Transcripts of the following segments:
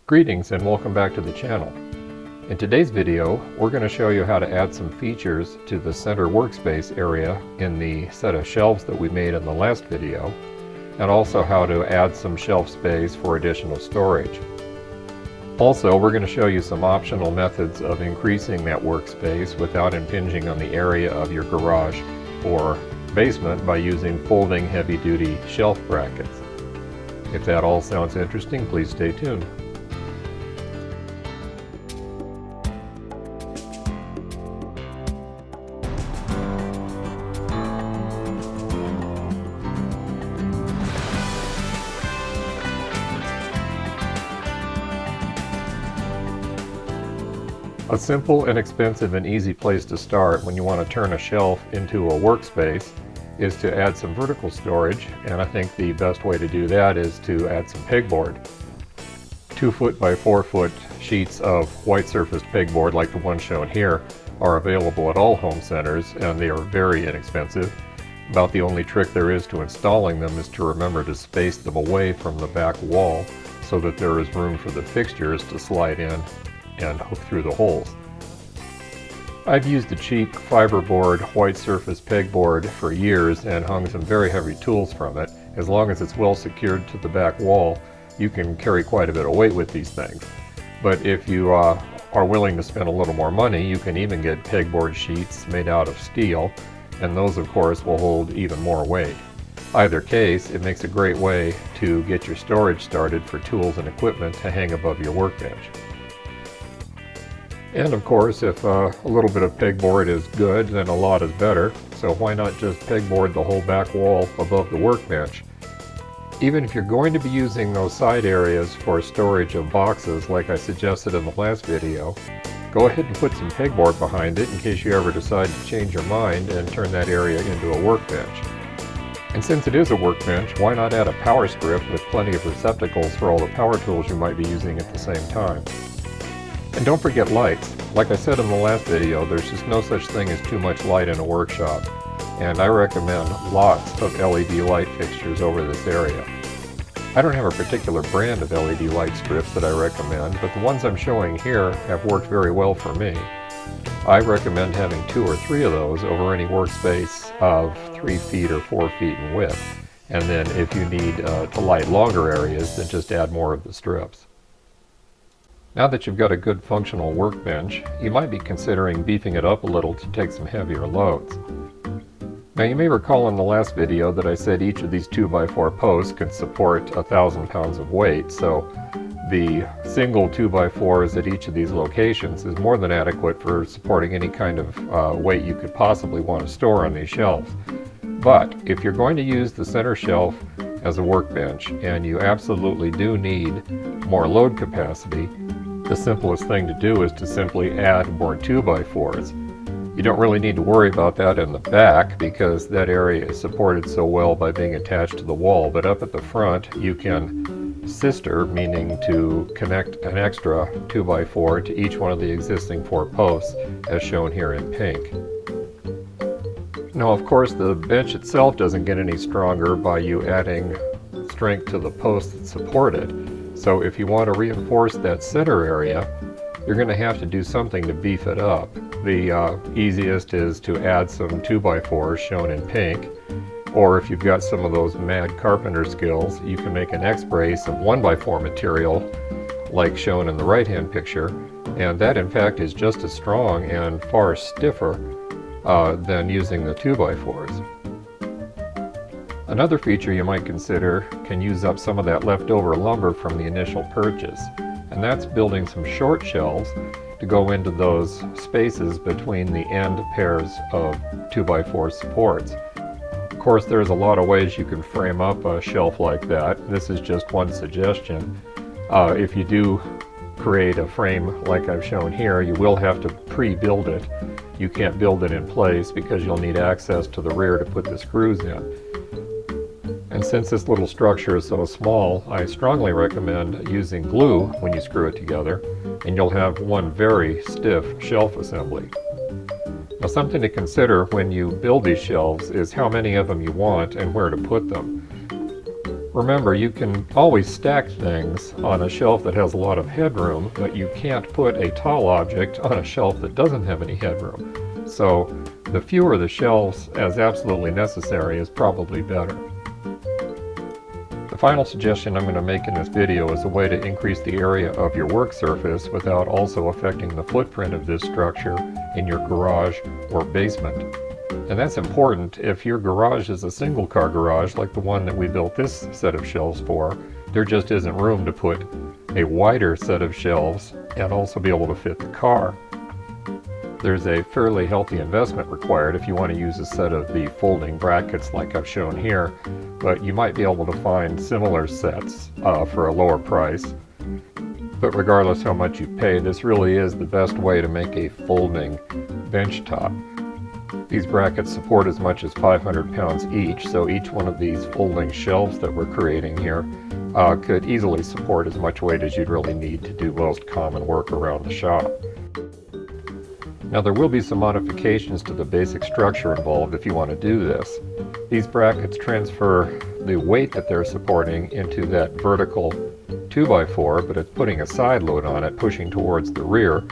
Greetings and welcome back to the channel. In today's video, we're going to show you how to add some features to the center workspace area in the set of shelves that we made in the last video, and also how to add some shelf space for additional storage. Also, we're going to show you some optional methods of increasing that workspace without impinging on the area of your garage or basement by using folding heavy-duty shelf brackets. If that all sounds interesting, please stay tuned. A simple, inexpensive, and easy place to start when you want to turn a shelf into a workspace is to add some vertical storage, and I think the best way to do that is to add some pegboard. 2 foot by 4 foot sheets of white surfaced pegboard like the one shown here are available at all home centers, and they are very inexpensive. About the only trick there is to installing them is to remember to space them away from the back wall so that there is room for the fixtures to slide in and hook through the holes. I've used the cheap fiberboard white surface pegboard for years and hung some very heavy tools from it. As long as it's well secured to the back wall, you can carry quite a bit of weight with these things. But if you are willing to spend a little more money, you can even get pegboard sheets made out of steel, and those of course will hold even more weight. Either case, it makes a great way to get your storage started for tools and equipment to hang above your workbench. And of course, if a little bit of pegboard is good, then a lot is better. So why not just pegboard the whole back wall above the workbench? Even if you're going to be using those side areas for storage of boxes like I suggested in the last video, go ahead and put some pegboard behind it in case you ever decide to change your mind and turn that area into a workbench. And since it is a workbench, why not add a power strip with plenty of receptacles for all the power tools you might be using at the same time? And don't forget lights. Like I said in the last video, there's just no such thing as too much light in a workshop, and I recommend lots of LED light fixtures over this area. I don't have a particular brand of LED light strips that I recommend, but the ones I'm showing here have worked very well for me. I recommend having 2 or 3 of those over any workspace of 3 feet or 4 feet in width, and then if you need to light longer areas, then just add more of the strips. Now that you've got a good functional workbench, you might be considering beefing it up a little to take some heavier loads. Now you may recall in the last video that I said each of these 2x4 posts could support 1,000 pounds of weight, so the single 2x4s at each of these locations is more than adequate for supporting any kind of weight you could possibly want to store on these shelves. But if you're going to use the center shelf as a workbench and you absolutely do need more load capacity, the simplest thing to do is to simply add more 2x4s. You don't really need to worry about that in the back because that area is supported so well by being attached to the wall, but up at the front you can sister, meaning to connect an extra 2x4 to each one of the existing 4 posts as shown here in pink. Now of course the bench itself doesn't get any stronger by you adding strength to the posts that support it. So if you want to reinforce that center area, you're going to have to do something to beef it up. The easiest is to add some 2x4s shown in pink, or if you've got some of those mad carpenter skills, you can make an X-brace of 1x4 material like shown in the right-hand picture, and that in fact is just as strong and far stiffer than using the 2x4s. Another feature you might consider can use up some of that leftover lumber from the initial purchase, and that's building some short shelves to go into those spaces between the end pairs of 2x4 supports. Of course, there's a lot of ways you can frame up a shelf like that. This is just one suggestion. If you do create a frame like I've shown here, you will have to pre-build it. You can't build it in place because you'll need access to the rear to put the screws in. And since this little structure is so small, I strongly recommend using glue when you screw it together, and you'll have one very stiff shelf assembly. Now something to consider when you build these shelves is how many of them you want and where to put them. Remember, you can always stack things on a shelf that has a lot of headroom, but you can't put a tall object on a shelf that doesn't have any headroom. So the fewer the shelves as absolutely necessary is probably better. The final suggestion I'm going to make in this video is a way to increase the area of your work surface without also affecting the footprint of this structure in your garage or basement. And that's important if your garage is a single car garage like the one that we built this set of shelves for. There just isn't room to put a wider set of shelves and also be able to fit the car. There's a fairly healthy investment required if you want to use a set of the folding brackets like I've shown here, but you might be able to find similar sets for a lower price. But regardless how much you pay, this really is the best way to make a folding bench top. These brackets support as much as 500 pounds each, so each one of these folding shelves that we're creating here could easily support as much weight as you'd really need to do most common work around the shop. Now there will be some modifications to the basic structure involved if you want to do this. These brackets transfer the weight that they're supporting into that vertical 2x4, but it's putting a side load on it, pushing towards the rear.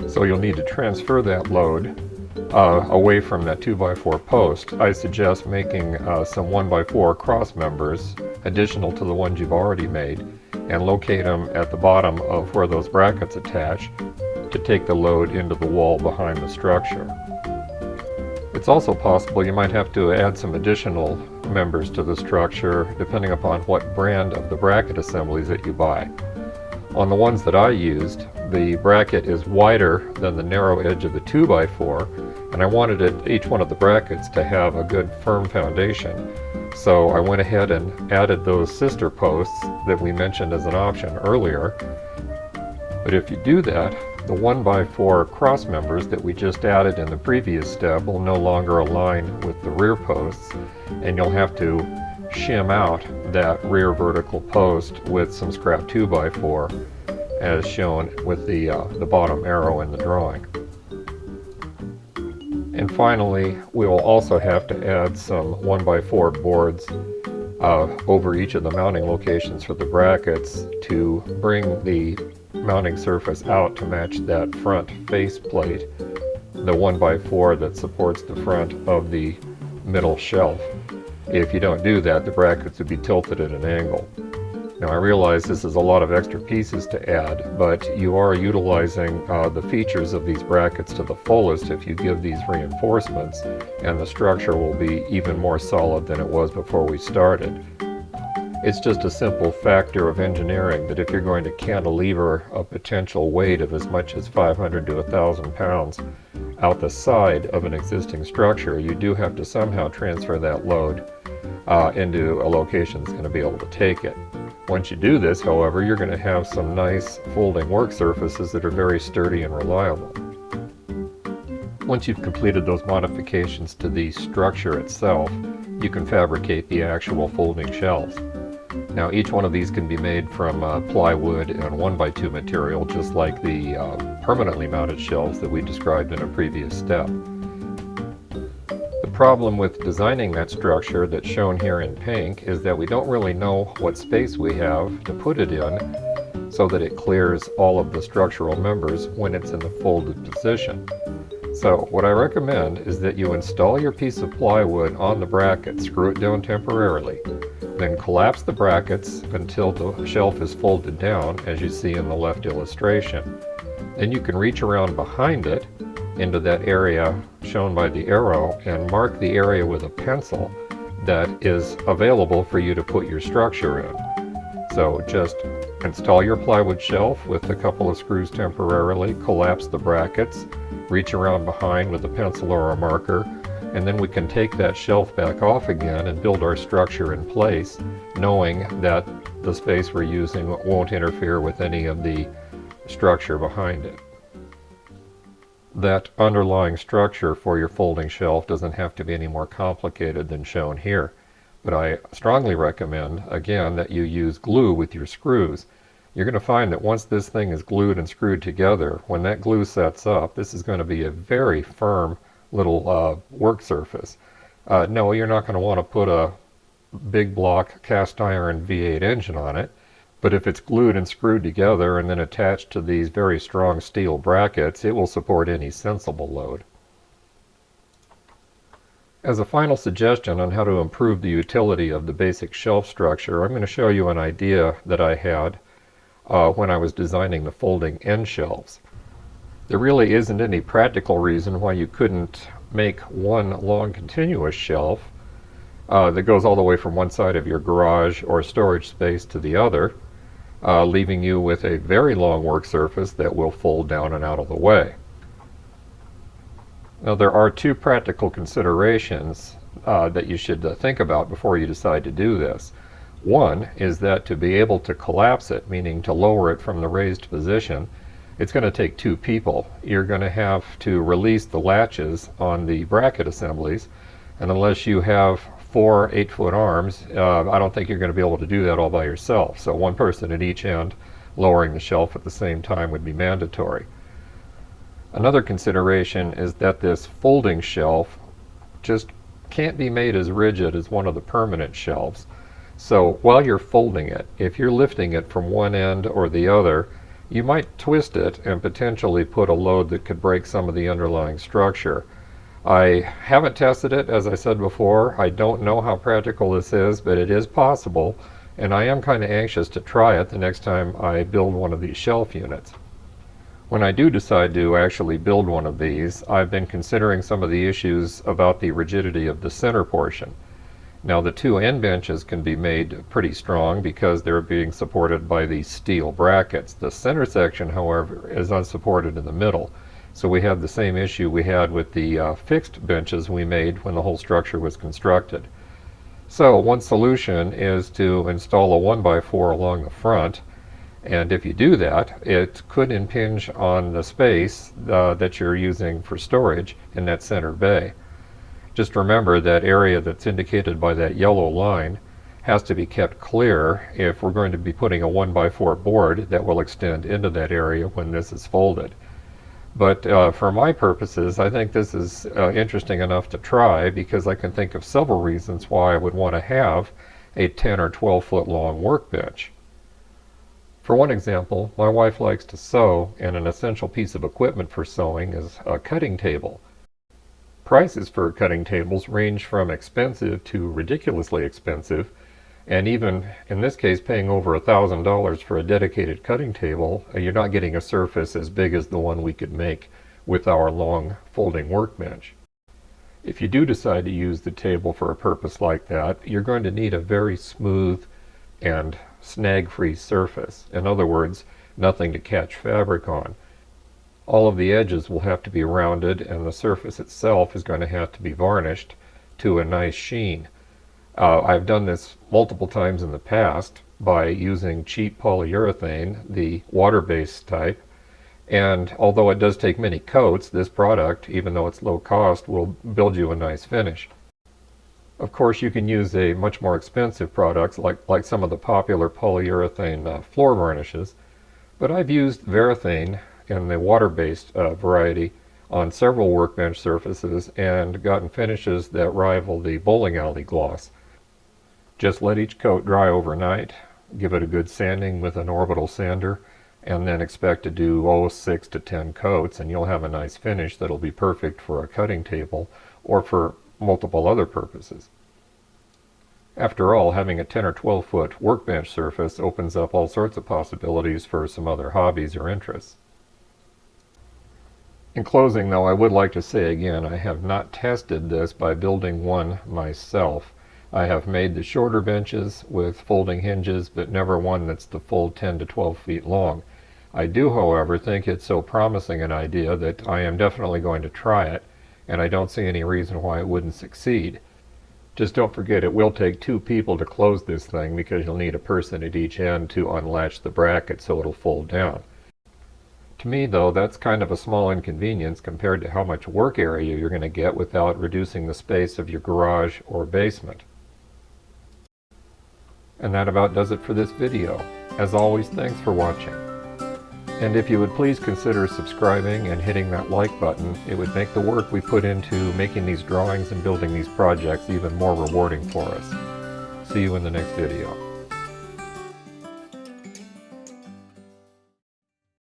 So you'll need to transfer that load away from that 2x4 post. I suggest making some 1x4 cross members additional to the ones you've already made and locate them at the bottom of where those brackets attach to take the load into the wall behind the structure. It's also possible you might have to add some additional members to the structure depending upon what brand of the bracket assemblies that you buy. On the ones that I used, the bracket is wider than the narrow edge of the 2x4, and I wanted each one of the brackets to have a good firm foundation. So I went ahead and added those sister posts that we mentioned as an option earlier. But if you do that, the 1x4 cross members that we just added in the previous step will no longer align with the rear posts, and you'll have to shim out that rear vertical post with some scrap 2x4 as shown with the bottom arrow in the drawing. And finally, we will also have to add some 1x4 boards over each of the mounting locations for the brackets to bring the mounting surface out to match that front face plate, the 1x4 that supports the front of the middle shelf. If you don't do that, the brackets would be tilted at an angle. Now I realize this is a lot of extra pieces to add, but you are utilizing the features of these brackets to the fullest if you give these reinforcements, and the structure will be even more solid than it was before we started. It's just a simple factor of engineering that if you're going to cantilever a potential weight of as much as 500 to 1,000 pounds out the side of an existing structure, you do have to somehow transfer that load into a location that's going to be able to take it. Once you do this, however, you're going to have some nice folding work surfaces that are very sturdy and reliable. Once you've completed those modifications to the structure itself, you can fabricate the actual folding shelves. Now each one of these can be made from plywood and 1x2 material, just like the permanently mounted shelves that we described in a previous step. The problem with designing that structure that's shown here in pink is that we don't really know what space we have to put it in so that it clears all of the structural members when it's in the folded position. So what I recommend is that you install your piece of plywood on the bracket, screw it down temporarily, then collapse the brackets until the shelf is folded down, as you see in the left illustration. Then you can reach around behind it into that area shown by the arrow and mark the area with a pencil that is available for you to put your structure in. So just install your plywood shelf with a couple of screws temporarily, collapse the brackets, reach around behind with a pencil or a marker, and then we can take that shelf back off again and build our structure in place, knowing that the space we're using won't interfere with any of the structure behind it. That underlying structure for your folding shelf doesn't have to be any more complicated than shown here, but I strongly recommend, again, that you use glue with your screws. You're going to find that once this thing is glued and screwed together, when that glue sets up, this is going to be a very firm little work surface. No, you're not going to want to put a big block cast iron V8 engine on it, but if it's glued and screwed together and then attached to these very strong steel brackets, it will support any sensible load. As a final suggestion on how to improve the utility of the basic shelf structure, I'm going to show you an idea that I had when I was designing the folding end shelves. There really isn't any practical reason why you couldn't make one long continuous shelf that goes all the way from one side of your garage or storage space to the other, leaving you with a very long work surface that will fold down and out of the way. Now, there are two practical considerations that you should think about before you decide to do this. One is that to be able to collapse it, meaning to lower it from the raised position, it's going to take two people. You're going to have to release the latches on the bracket assemblies, and unless you have 4 8-foot arms, I don't think you're going to be able to do that all by yourself. So one person at each end lowering the shelf at the same time would be mandatory. Another consideration is that this folding shelf just can't be made as rigid as one of the permanent shelves. So while you're folding it, if you're lifting it from one end or the other, you might twist it and potentially put a load that could break some of the underlying structure. I haven't tested it, as I said before. I don't know how practical this is, but it is possible, and I am kind of anxious to try it the next time I build one of these shelf units. When I do decide to actually build one of these, I've been considering some of the issues about the rigidity of the center portion. Now, the two end benches can be made pretty strong because they're being supported by these steel brackets. The center section, however, is unsupported in the middle. So we have the same issue we had with the fixed benches we made when the whole structure was constructed. So one solution is to install a 1x4 along the front, and if you do that, it could impinge on the space that you're using for storage in that center bay. Just remember that area that's indicated by that yellow line has to be kept clear if we're going to be putting a 1x4 board that will extend into that area when this is folded. But for my purposes, I think this is interesting enough to try because I can think of several reasons why I would want to have a 10 or 12 foot long workbench. For one example, my wife likes to sew, and an essential piece of equipment for sewing is a cutting table. Prices for cutting tables range from expensive to ridiculously expensive, and even in this case paying over $1,000 for a dedicated cutting table, you're not getting a surface as big as the one we could make with our long folding workbench. If you do decide to use the table for a purpose like that, you're going to need a very smooth and snag-free surface. In other words, nothing to catch fabric on. All of the edges will have to be rounded, and the surface itself is going to have to be varnished to a nice sheen. I've done this multiple times in the past by using cheap polyurethane, the water-based type, and although it does take many coats, this product, even though it's low cost, will build you a nice finish. Of course, you can use a much more expensive product like some of the popular polyurethane floor varnishes, but I've used Varathane in the water-based variety on several workbench surfaces and gotten finishes that rival the bowling alley gloss. Just let each coat dry overnight, give it a good sanding with an orbital sander, and then expect to do 6 to 10 coats, and you'll have a nice finish that'll be perfect for a cutting table or for multiple other purposes. After all, having a 10 or 12 foot workbench surface opens up all sorts of possibilities for some other hobbies or interests. In closing, though, I would like to say again, I have not tested this by building one myself. I have made the shorter benches with folding hinges, but never one that's the full 10 to 12 feet long. I do, however, think it's so promising an idea that I am definitely going to try it, and I don't see any reason why it wouldn't succeed. Just don't forget, it will take 2 people to close this thing because you'll need a person at each end to unlatch the bracket so it'll fold down. To me, though, that's kind of a small inconvenience compared to how much work area you're going to get without reducing the space of your garage or basement. And that about does it for this video. As always, thanks for watching. And if you would please consider subscribing and hitting that like button, it would make the work we put into making these drawings and building these projects even more rewarding for us. See you in the next video.